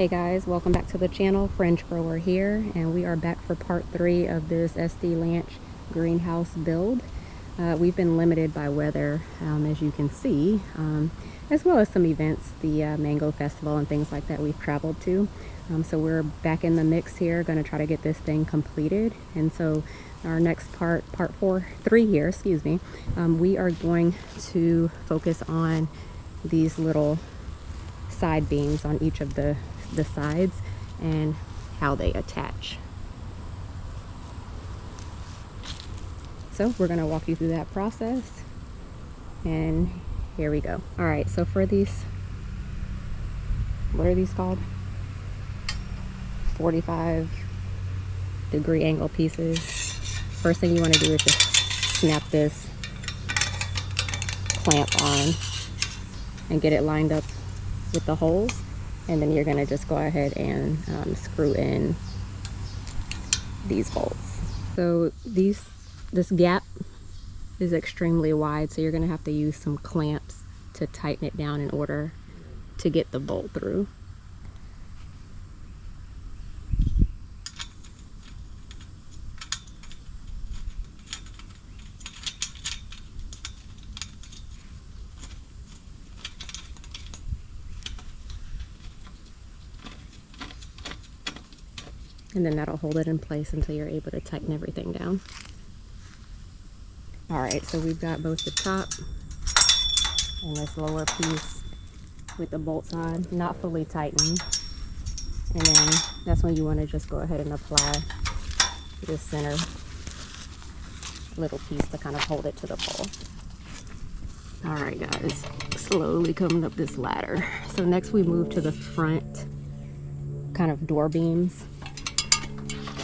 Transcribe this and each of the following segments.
Hey guys, welcome back to the channel. Fringe Grower here, and we are back for part 3 of this SDLanch greenhouse build. We've been limited by weather, as you can see, as well as some events, the Mango Festival and things like that we've traveled to. So we're back in the mix here, going to try to get this thing completed. And so our next part 3 here, we are going to focus on these little side beams on each of the sides and how they attach. So we're going to walk you through that process, and here we go. All right, so for these, what are these called? 45-degree angle pieces. First thing you want to do is just snap this clamp on and get it lined up with the holes, and then you're going to just go ahead and screw in these bolts. So this gap is extremely wide, so you're going to have to use some clamps to tighten it down in order to get the bolt through. And then that'll hold it in place until you're able to tighten everything down. All right, so we've got both the top and this lower piece with the bolts on, not fully tightened. And then that's when you want to just go ahead and apply this center little piece to kind of hold it to the pole. All right, guys, slowly coming up this ladder. So next we move to the front kind of door beams.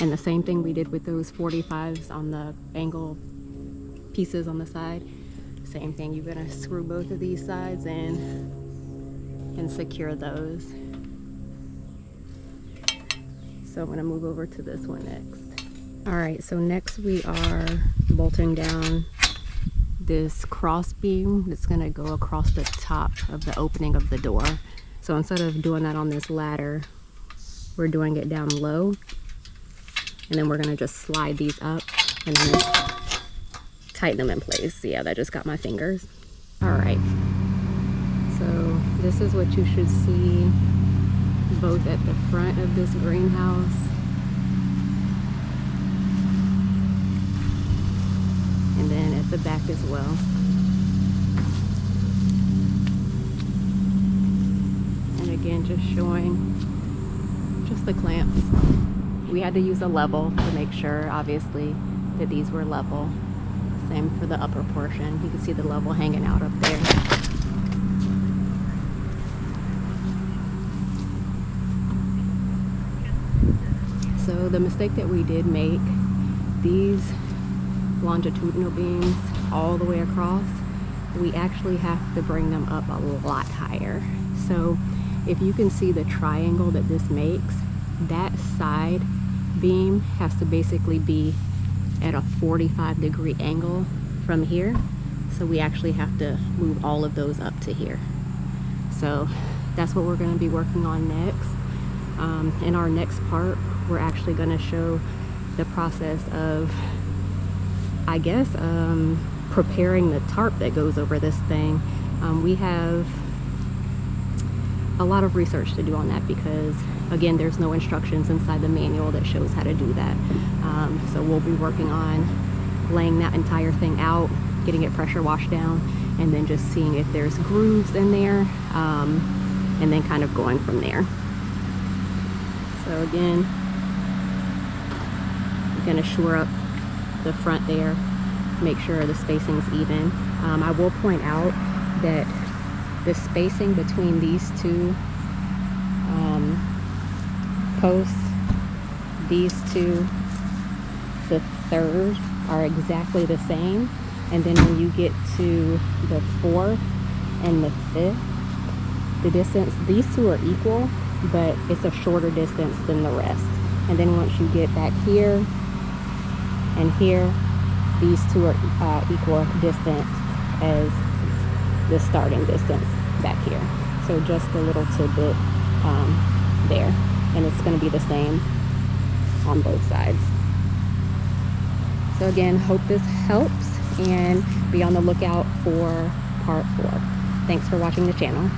And the same thing we did with those 45s on the angle pieces on the side. Same thing, you're gonna screw both of these sides in and secure those. So I'm gonna move over to this one next. All right, so next we are bolting down this cross beam that's gonna go across the top of the opening of the door. So instead of doing that on this ladder, we're doing it down low. And then we're gonna just slide these up and then tighten them in place. Yeah, that just got my fingers. All right, so this is what you should see both at the front of this greenhouse and then at the back as well. And again, just showing just the clamps. We had to use a level to make sure, obviously, that these were level. Same for the upper portion. You can see the level hanging out up there. So the mistake that we did make, these longitudinal beams all the way across, we actually have to bring them up a lot higher. So if you can see the triangle that this makes, that side beam has to basically be at a 45-degree angle from here. So we actually have to move all of those up to here. So that's what we're going to be working on next. In our next part, we're actually going to show the process of, I guess, preparing the tarp that goes over this thing. We have a lot of research to do on that because, again, there's no instructions inside the manual that shows how to do that. So we'll be working on laying that entire thing out, getting it pressure washed down, and then just seeing if there's grooves in there, and then kind of going from there. So again, we're gonna shore up the front there, make sure the spacing's even. I will point out that the spacing between these two posts, these two, the third, are exactly the same. And then when you get to the 4th and the 5th, the distance, these two are equal, but it's a shorter distance than the rest. And then once you get back here and here, these two are equal distance as the starting distance back here. So just a little tidbit there, and it's going to be the same on both sides. So again, hope this helps, and be on the lookout for part 4. Thanks for watching the channel.